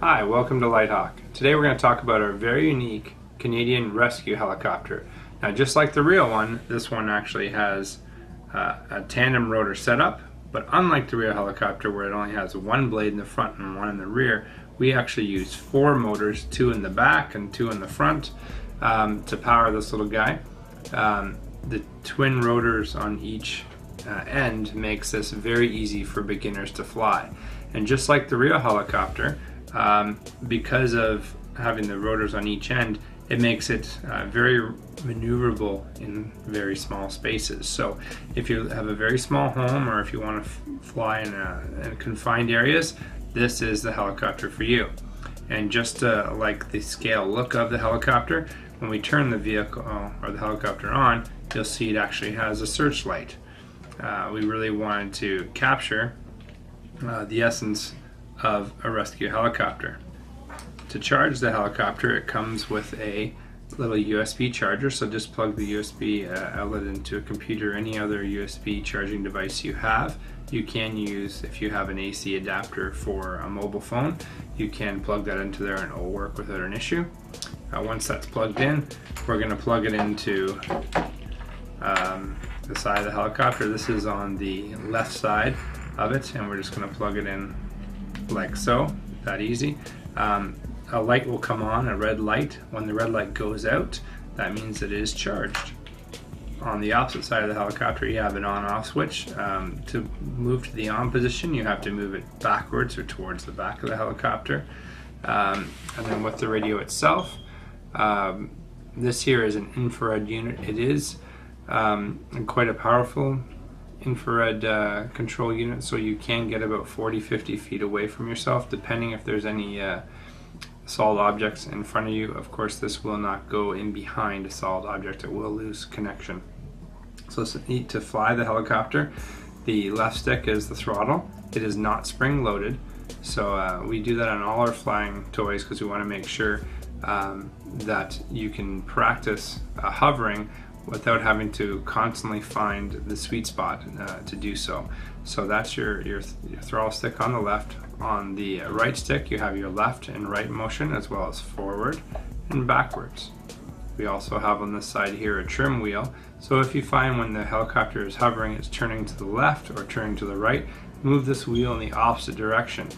Hi, welcome to LiteHawk. Today we're going to talk about our very unique Canadian rescue helicopter. Now, just like the real one, this one actually has a tandem rotor setup, but unlike the real helicopter where it only has one blade in the front and one in the rear, we actually use 4 motors, 2 in the back and 2 in the front, to power this little guy. The twin rotors on each end makes this very easy for beginners to fly. And just like the real helicopter, because of having the rotors on each end, it makes it very maneuverable in very small spaces. So if you have a very small home, or if you want to fly in confined areas, this is the helicopter for you. And just like the scale look of the helicopter, when we turn the vehicle or the helicopter on, you'll see it actually has a searchlight. We really wanted to capture the essence of a rescue helicopter. To charge the helicopter, it comes with a little USB charger, so just plug the USB outlet into a computer, any other USB charging device you have. You can use, if you have an AC adapter for a mobile phone, you can plug that into there and it will work without an issue. Once that's plugged in, we're going to plug it into the side of the helicopter. This is on the left side of it, and we're just going to plug it in like so, that easy. A light will come on, a red light. When the red light goes out, that means it is charged. On the opposite side of the helicopter, you have an on-off switch. To move to the on position, you have to move it backwards or towards the back of the helicopter. And then with the radio itself, this here is an infrared unit. It is quite a powerful infrared control unit, so you can get about 40-50 feet away from yourself, depending if there's any solid objects in front of you. Of course, this will not go in behind a solid object, it will lose connection. So to fly the helicopter, the left stick is the throttle. It is not spring loaded, so we do that on all our flying toys because we want to make sure that you can practice hovering without having to constantly find the sweet spot to do so. So that's your throttle stick on the left. On the right stick, you have your left and right motion, as well as forward and backwards. We also have on this side here a trim wheel. So if you find when the helicopter is hovering, it's turning to the left or turning to the right, move this wheel in the opposite direction.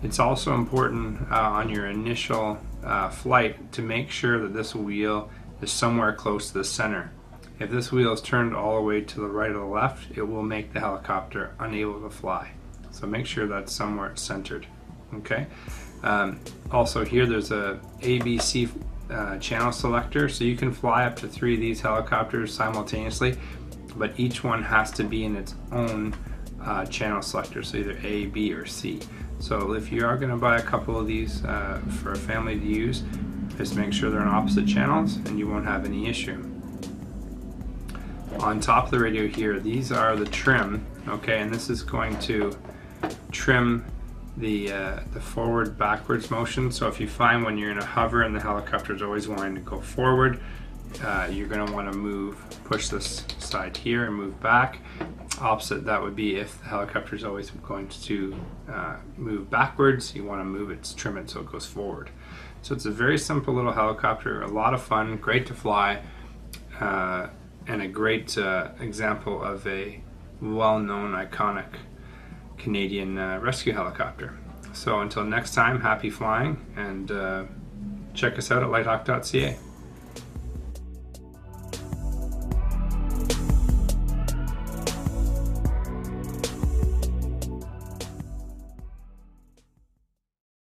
It's also important on your initial flight to make sure that this wheel is somewhere close to the center. If this wheel is turned all the way to the right or the left, it will make the helicopter unable to fly. So make sure that's somewhere centered. Okay. Also here there's a ABC channel selector, so you can fly up to 3 of these helicopters simultaneously, but each one has to be in its own channel selector, so either A, B, or C. So if you are going to buy a couple of these for a family to use, just make sure they're on opposite channels and you won't have any issue. On top of the radio here, these are the trim, okay, and this is going to trim the forward backwards motion. So if you find when you're in a hover and the helicopter is always wanting to go forward, you're going to want to push this side here and move back. Opposite, that would be if the helicopter is always going to move backwards, you want to move it, trim it so it goes forward. So it's a very simple little helicopter, a lot of fun, great to fly, and a great example of a well-known, iconic Canadian rescue helicopter. So until next time, happy flying, and check us out at litehawk.ca.